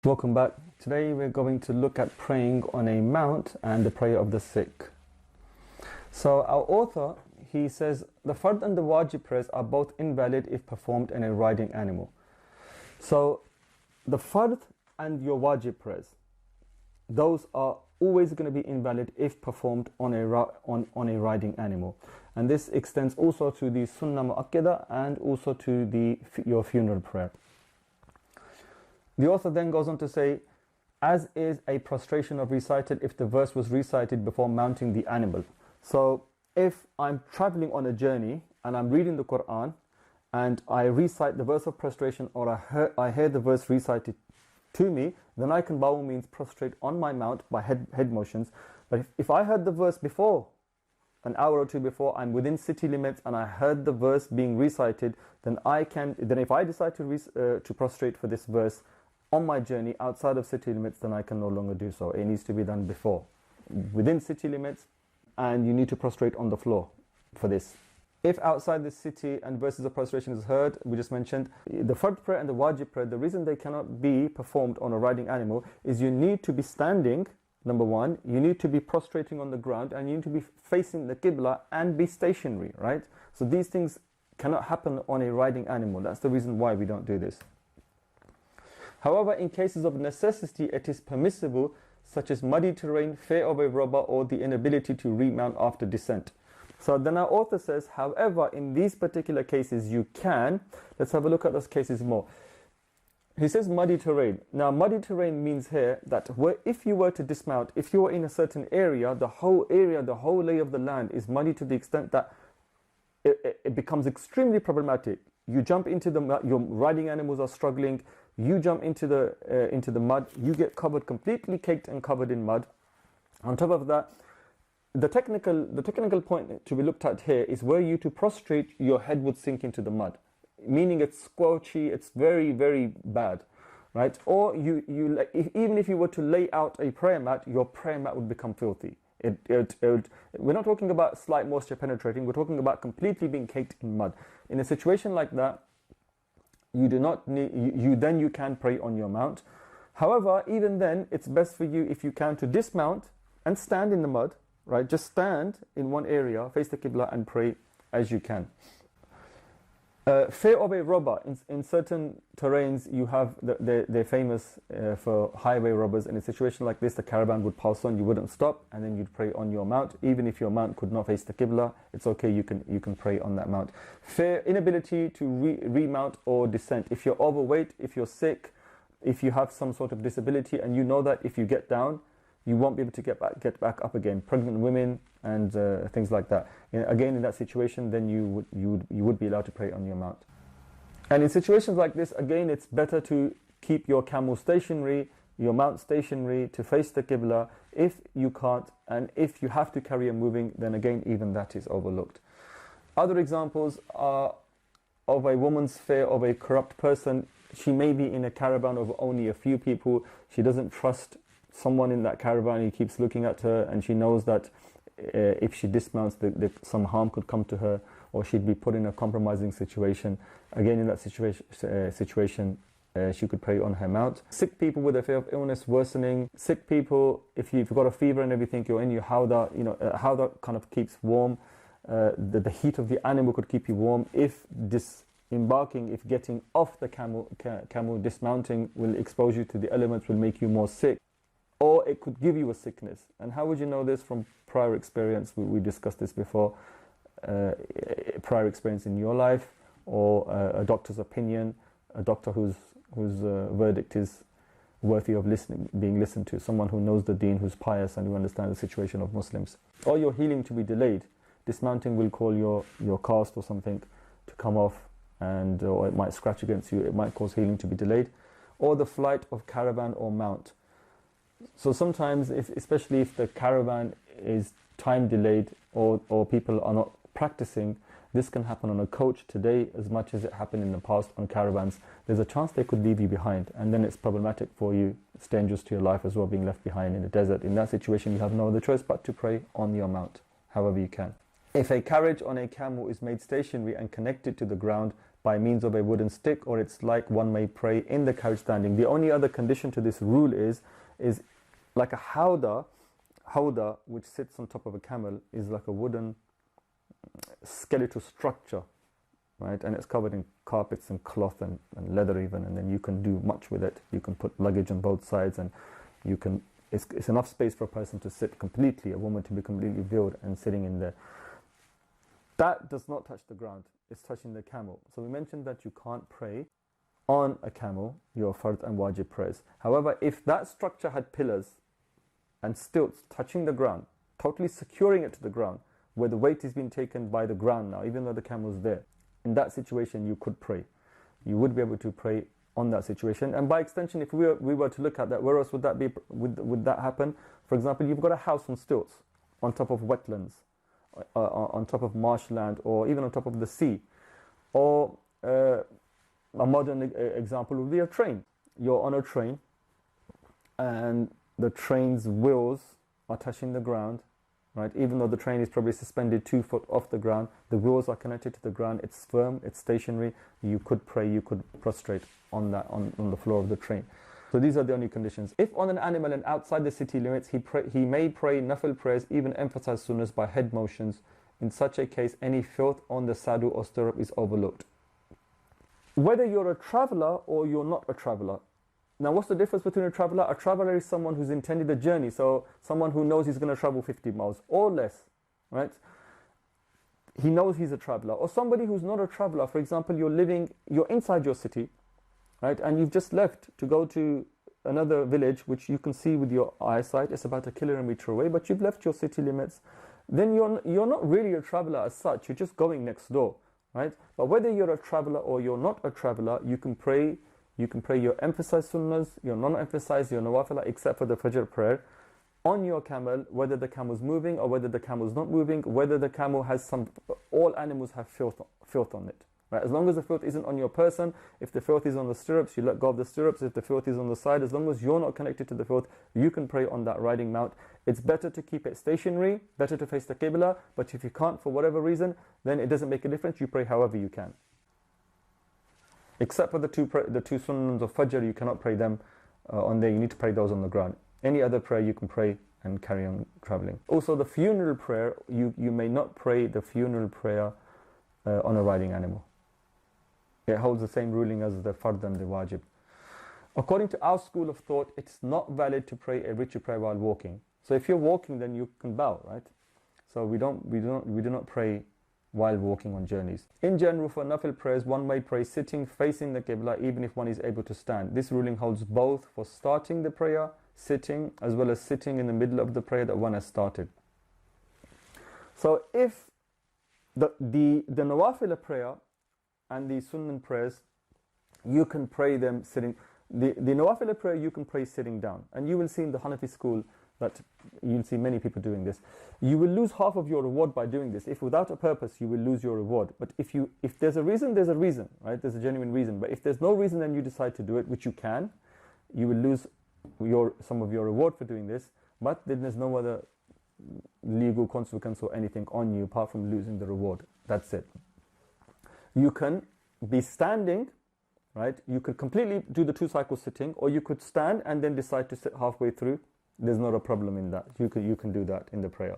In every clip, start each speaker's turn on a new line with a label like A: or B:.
A: Welcome back. Today we're going to look at praying on a mount and the prayer of the sick. So our author, he says, the fard and the wajib prayers are both invalid if performed in a riding animal. So the fard and your wajib prayers, those are always going to be invalid if performed on a riding animal. And this extends also to the sunnah mu'akkada and also to your funeral prayer. The author then goes on to say, as is a prostration of recited if the verse was recited before mounting the animal. So if I'm traveling on a journey and I'm reading the Quran and I recite the verse of prostration, or I hear the verse recited to me, then I can by all means prostrate on my mount by head motions. But if I heard the verse before, an hour or two before, I'm within city limits and I heard the verse being recited, then if I decide to prostrate for this verse on my journey outside of city limits, then I can no longer do so. It needs to be done before, within city limits, and you need to prostrate on the floor for this. If outside the city and verses of prostration is heard, we just mentioned, the fard prayer and the wajib prayer, the reason they cannot be performed on a riding animal is you need to be standing, number one, you need to be prostrating on the ground, and you need to be facing the Qibla and be stationary, right? So these things cannot happen on a riding animal. That's the reason why we don't do this. However, in cases of necessity, it is permissible, such as muddy terrain, fear of a robber, or the inability to remount after descent. So then our author says, however, in these particular cases you can. Let's have a look at those cases more. He says muddy terrain. Now, muddy terrain means here that if you were to dismount, if you were in a certain area, the whole lay of the land is muddy to the extent that it becomes extremely problematic. You jump into the mud, your riding animals are struggling. You jump into the mud, you get covered, completely caked and covered in mud. On top of that, the technical point to be looked at here is where you to prostrate, your head would sink into the mud, meaning it's squelchy, it's very, very bad, right? Or even if you were to lay out a prayer mat, your prayer mat would become filthy. We're not talking about slight moisture penetrating, we're talking about completely being caked in mud. In a situation like that, you do not need, you can pray on your mount. However, even then, it's best for you, if you can, to dismount and stand in the mud, right? Just stand in one area, face the Qibla, and pray as you can. Fear of a robber. In certain terrains, you have, they're famous for highway robbers. In a situation like this, the caravan would pass on, you wouldn't stop, and then you'd pray on your mount. Even if your mount could not face the Qibla, it's okay, you can pray on that mount. Fear, inability to remount or descent. If you're overweight, if you're sick, if you have some sort of disability, and you know that if you get down, you won't be able to get back up again. Pregnant women and things like that. Again, in that situation, then you would be allowed to pray on your mount. And in situations like this, again, it's better to keep your camel stationary, your mount stationary, to face the Qibla. If you can't, and if you have to carry on moving, then again, even that is overlooked. Other examples are of a woman's fear of a corrupt person. She may be in a caravan of only a few people. She doesn't trust someone in that caravan. He keeps looking at her, and she knows that if she dismounts, some harm could come to her, or she'd be put in a compromising situation. Again, in that situation, she could pray on her mount. Sick people with a fear of illness worsening. Sick people, if you've got a fever and everything, you're in your howdah, howdah kind of keeps warm. The heat of the animal could keep you warm. If disembarking, if getting off the camel, dismounting will expose you to the elements, will make you more sick. Or it could give you a sickness. And how would you know this? From prior experience. We discussed this before. Prior experience in your life, or a doctor's opinion, a doctor whose verdict is worthy of being listened to, someone who knows the deen, who's pious and who understands the situation of Muslims. Or your healing to be delayed. Dismounting will cause your cast or something to come off, or it might scratch against you. It might cause healing to be delayed. Or the flight of caravan or mount. So sometimes, especially if the caravan is time delayed, or people are not practicing, this can happen on a coach today as much as it happened in the past on caravans. There's a chance they could leave you behind, and then it's problematic for you. It's dangerous to your life as well, being left behind in the desert. In that situation, you have no other choice but to pray on your mount, however you can. If a carriage on a camel is made stationary and connected to the ground, by means of a wooden stick, or it's like one may pray in the carriage standing. The only other condition to this rule is like a howdah, which sits on top of a camel, is like a wooden skeletal structure, right? And it's covered in carpets and cloth and leather even, and then you can do much with it. You can put luggage on both sides, and you can, it's enough space for a person to sit completely, a woman to be completely veiled and sitting in there. That does not touch the ground, it's touching the camel. So we mentioned that you can't pray on a camel, your fard and wajib prayers. However, if that structure had pillars and stilts touching the ground, totally securing it to the ground, where the weight is being taken by the ground now, even though the camel's there, in that situation you could pray. You would be able to pray on that situation. And by extension, if we were to look at that, where else would that be? Would that happen? For example, you've got a house on stilts, on top of wetlands, on top of marshland, or even on top of the sea. Or a modern example would be a train. You're on a train and the train's wheels are touching the ground, right? Even though the train is probably suspended 2 foot off the ground, the wheels are connected to the ground, it's firm, it's stationary. You could pray, you could prostrate on the floor of the train. So these are the only conditions. If on an animal and outside the city limits, he may pray nafil prayers, even emphasize sunnahs by head motions. In such a case, any filth on the saddle or stirrup is overlooked. Whether you're a traveler or you're not a traveler. Now, what's the difference between a traveler? A traveler is someone who's intended a journey, so someone who knows he's going to travel 50 miles or less, right? He knows he's a traveler. Or somebody who's not a traveler, for example, you're inside your city, right? And you've just left to go to another village, which you can see with your eyesight. It's about 1 kilometer away, but you've left your city limits. Then you're not really a traveler as such. You're just going next door, right? But whether you're a traveler or you're not a traveler, you can pray. You can pray your emphasized sunnahs, your non-emphasized, your nawafila, except for the fajr prayer, on your camel, whether the camel's moving or whether the camel's not moving, whether the camel has all animals have filth on it. Right? As long as the filth isn't on your person, if the filth is on the stirrups, you let go of the stirrups. If the filth is on the side, as long as you're not connected to the filth, you can pray on that riding mount. It's better to keep it stationary, better to face the qibla, but if you can't for whatever reason, then it doesn't make a difference. You pray however you can. Except for the two sunnahs of fajr, you cannot pray them on there. You need to pray those on the ground. Any other prayer you can pray and carry on traveling. Also, the funeral prayer, you may not pray the funeral prayer on a riding animal. It holds the same ruling as the fard and the wajib. According to our school of thought, it's not valid to pray a ritual prayer while walking. So if you're walking, then you can bow, right? So we do not pray while walking on journeys. In general, for nafil prayers, one may pray sitting, facing the qibla, even if one is able to stand. This ruling holds both for starting the prayer, sitting, as well as sitting in the middle of the prayer that one has started. So if the nawafil prayer and the sunnah prayers, you can pray them sitting. The nawafil prayer you can pray sitting down. And you will see in the Hanafi school that you'll see many people doing this. You will lose half of your reward by doing this. If without a purpose, you will lose your reward. But if there's a reason, there's a reason, right? There's a genuine reason. But if there's no reason and you decide to do it, which you can, you will lose some of your reward for doing this. But then there's no other legal consequence or anything on you apart from losing the reward. That's it. You can be standing, right? You could completely do the 2 cycles sitting, or you could stand and then decide to sit halfway through. There's not a problem in that. You can do that in the prayer.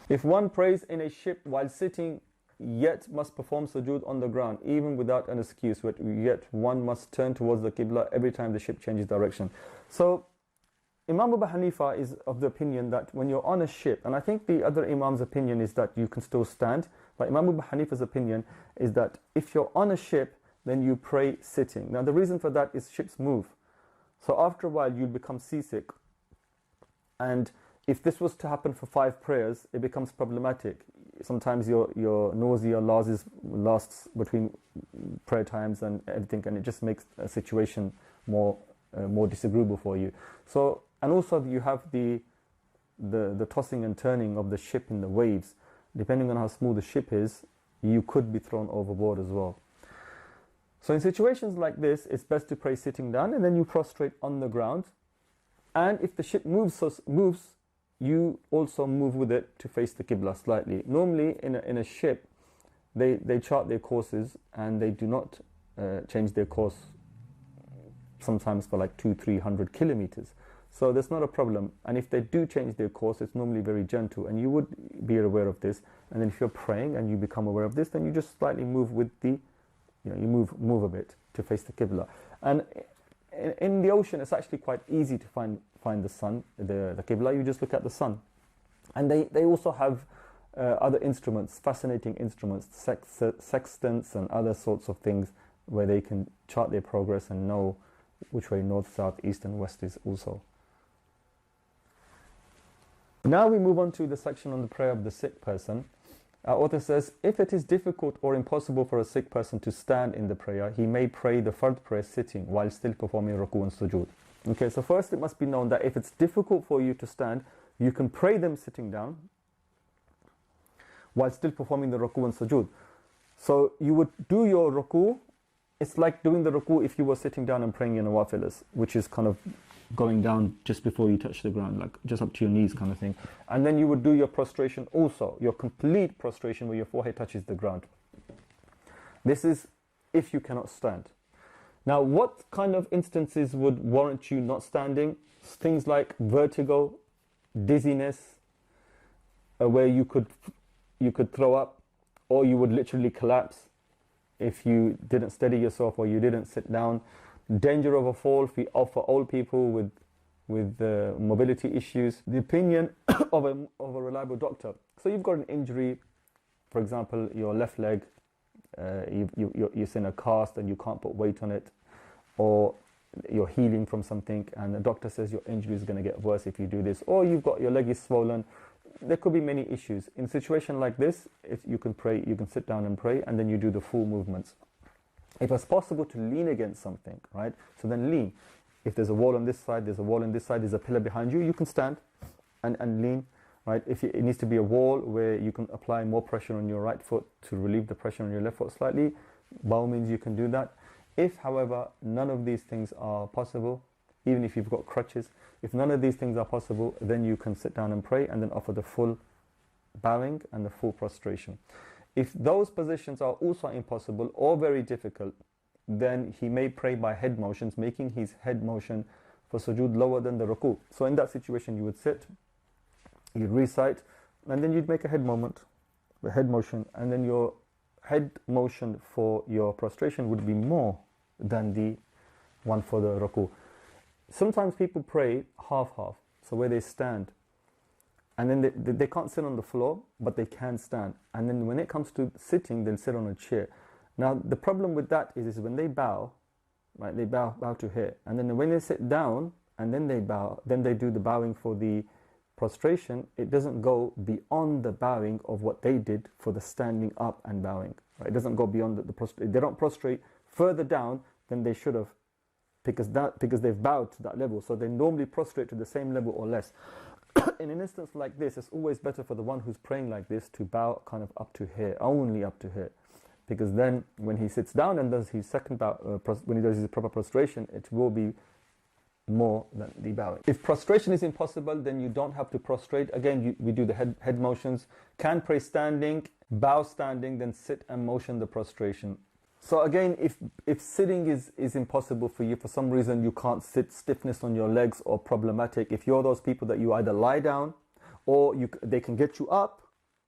A: If one prays in a ship while sitting, yet must perform sujood on the ground, even without an excuse, yet one must turn towards the qibla every time the ship changes direction. So Imam Abu Hanifa is of the opinion that when you're on a ship, and I think the other Imam's opinion is that you can still stand, but Imam Abu Hanifa's opinion is that if you're on a ship, then you pray sitting. Now the reason for that is ships move. So after a while you'll become seasick. And if this was to happen for 5 prayers, it becomes problematic. Sometimes your nausea lasts between prayer times and everything, and it just makes a situation more disagreeable for you. So, and also you have the tossing and turning of the ship in the waves. Depending on how smooth the ship is, you could be thrown overboard as well. So in situations like this, it's best to pray sitting down, and then you prostrate on the ground. And if the ship moves, you also move with it to face the qibla slightly. Normally in a ship, they chart their courses and they do not change their course sometimes for like 200-300 kilometers. So there's not a problem. And if they do change their course, it's normally very gentle, and you would be aware of this. And then if you're praying and you become aware of this, then you just slightly move with the, you move a bit to face the Qibla. And in the ocean, it's actually quite easy to find the sun, the Qibla. You just look at the sun. And they also have other instruments, fascinating instruments, sextants and other sorts of things where they can chart their progress and know which way north, south, east and west is also. Now we move on to the section on the prayer of the sick person. Our author says, if it is difficult or impossible for a sick person to stand in the prayer, he may pray the fard prayer sitting while still performing ruku and sujood. Okay, so first it must be known that if it's difficult for you to stand, you can pray them sitting down while still performing the ruku and sujood. So you would do your ruku. It's like doing the ruku if you were sitting down and praying in nawafilas, which is kind of going down just before you touch the ground, like just up to your knees kind of thing. And then you would do your prostration also, your complete prostration where your forehead touches the ground. This is if you cannot stand. Now, what kind of instances would warrant you not standing? Things like vertigo, dizziness, where you could throw up, or you would literally collapse if you didn't steady yourself or you didn't sit down. Danger of a fall for old people with mobility issues. The opinion of a reliable doctor. So you've got an injury, for example, your left leg, you're in a cast and you can't put weight on it, or you're healing from something and the doctor says your injury is going to get worse if you do this, or you've got your leg is swollen. There could be many issues. In a situation like this, if you can pray, you can sit down and pray, and then you do the full movements. If it's possible to lean against something, right? So then lean. If there's a wall on this side, there's a wall on this side, there's a pillar behind you, you can stand and lean, right? If it needs to be a wall where you can apply more pressure on your right foot to relieve the pressure on your left foot slightly, by all means you can do that. If, however, none of these things are possible, even if you've got crutches, if none of these things are possible, then you can sit down and pray and then offer the full bowing and the full prostration. If those positions are also impossible or very difficult, then he may pray by head motions, making his head motion for sujood lower than the ruku. So in that situation, you would sit, you'd recite, and then you'd make a head motion, and then your head motion for your prostration would be more than the one for the ruku. Sometimes people pray half-half, so where they stand, and then they can't sit on the floor, but they can stand. And then when it comes to sitting, they'll sit on a chair. Now, the problem with that is when they bow, right, they bow to here. And then when they sit down, and then they bow, then they do the bowing for the prostration, it doesn't go beyond the bowing of what they did for the standing up and bowing. Right? It doesn't go beyond the prostrate. They don't prostrate further down than they should have, because they've bowed to that level. So they normally prostrate to the same level or less. In an instance like this, it's always better for the one who's praying like this to bow kind of up to here, only up to here. Because then when he sits down and does his second bow, when he does his proper prostration, it will be more than the bowing. If prostration is impossible, then you don't have to prostrate. Again, we do the head motions. Can pray standing, bow standing, then sit and motion the prostration. So again, if sitting is impossible for you, for some reason you can't sit, stiffness on your legs or problematic, if you're those people that you either lie down or they can get you up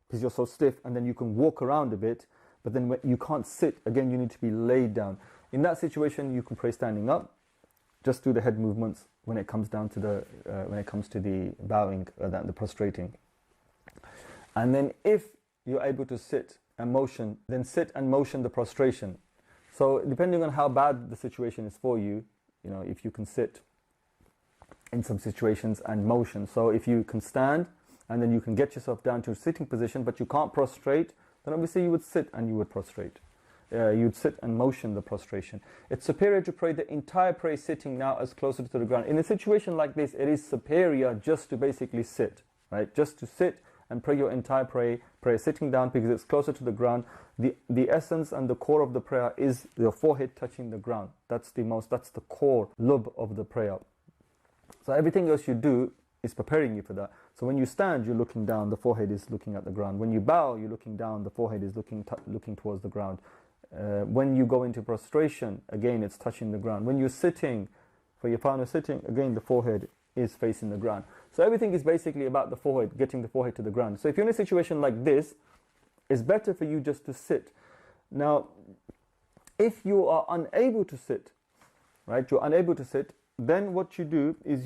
A: because you're so stiff, and then you can walk around a bit, but then when you can't sit, again you need to be laid down. In that situation, you can pray standing up. Just do the head movements when it comes down to the bowing, the prostrating. And then if you're able to sit and motion, then sit and motion the prostration. So depending on how bad the situation is for you, if you can sit in some situations and motion. So if you can stand and then you can get yourself down to a sitting position, but you can't prostrate, then obviously you would sit and you would prostrate. You'd sit and motion the prostration. It's superior to pray the entire prayer sitting now as closer to the ground. In a situation like this, it is superior just to basically sit, right? Just to sit and pray your entire prayer sitting down, because it's closer to the ground. The essence and the core of the prayer is your forehead touching the ground. That's the core lub of the prayer. So everything else you do is preparing you for that. So when you stand, you're looking down, the forehead is looking at the ground. When you bow, you're looking down, the forehead is looking towards the ground. When you go into prostration, again, it's touching the ground. When you're sitting, for your final sitting, again, the forehead is facing the ground. So everything is basically about the forehead, getting the forehead to the ground. So if you're in a situation like this, it's better for you just to sit. Now, if you are unable to sit, right, you're unable to sit, then what you do is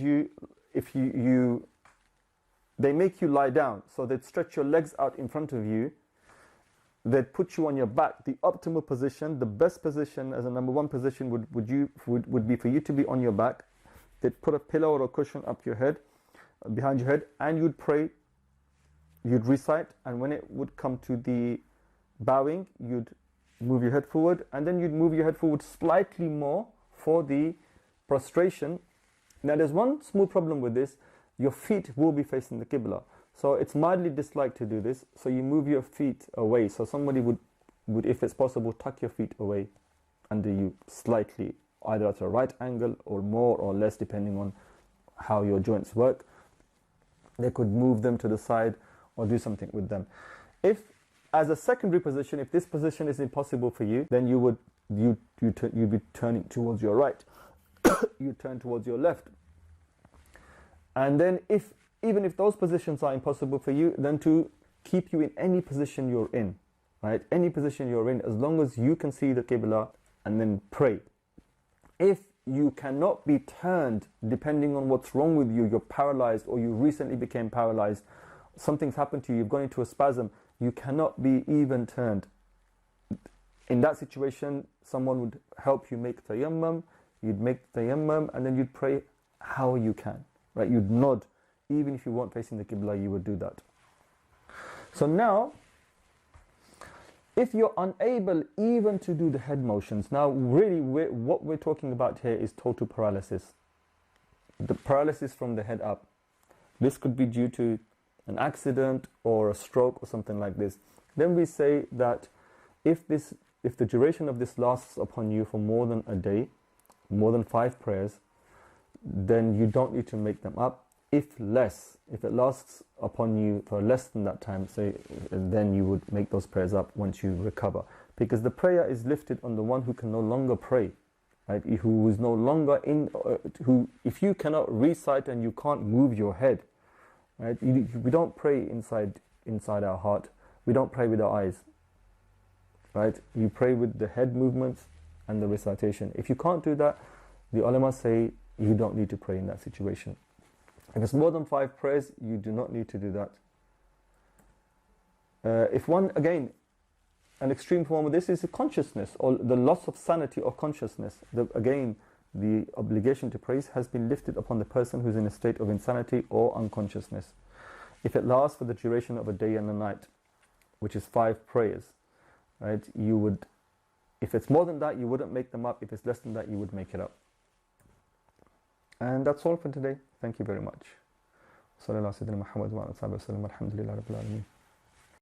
A: they make you lie down. So they'd stretch your legs out in front of you. They'd put you on your back. The optimal position, the best position as a number one position would be for you to be on your back. They'd put a pillow or a cushion up your head, behind your head, and you'd pray, you'd recite, and when it would come to the bowing, you'd move your head forward, and then you'd move your head forward slightly more for the prostration. Now there's one small problem with this. Your feet will be facing the Qibla. So it's mildly disliked to do this. So you move your feet away. So somebody would, if it's possible, tuck your feet away under you slightly, either at a right angle or more or less, depending on how your joints work. They could move them to the side or do something with them. If, as a secondary position, if this position is impossible for you, then you'd be turning towards your right. You turn towards your left. And then even if those positions are impossible for you, then to keep you in any position you're in, right? Any position you're in, as long as you can see the Qibla, and then pray. If you cannot be turned, depending on what's wrong with you, you're paralyzed, or you recently became paralyzed, something's happened to you, you've gone into a spasm, you cannot be even turned. In that situation, someone would help you make tayammum, you'd make tayammum, and then you'd pray how you can, right? You'd nod. Even if you weren't facing the Qibla, you would do that. So now, if you're unable even to do the head motions, now really what we're talking about here is total paralysis. The paralysis from the head up. This could be due to an accident or a stroke or something like this. Then we say that if the duration of this lasts upon you for more than a day, more than 5 prayers, then you don't need to make them up. If it lasts upon you for less than that time, say, then you would make those prayers up once you recover. Because the prayer is lifted on the one who can no longer pray, right? Who is no longer if you cannot recite and you can't move your head, right? We don't pray inside our heart. We don't pray with our eyes, right? You pray with the head movements and the recitation. If you can't do that, the ulama say you don't need to pray in that situation. If it's more than 5 prayers, you do not need to do that. If one, again, an extreme form of this is consciousness, or the loss of sanity or consciousness. Again, the obligation to pray has been lifted upon the person who's in a state of insanity or unconsciousness. If it lasts for the duration of a day and a night, which is 5 prayers, right? If it's more than that, you wouldn't make them up. If it's less than that, you would make it up. And that's all for today. Thank you very much. Sallallahu alaihi wa sallam. Alhamdulillah rabbil alamin.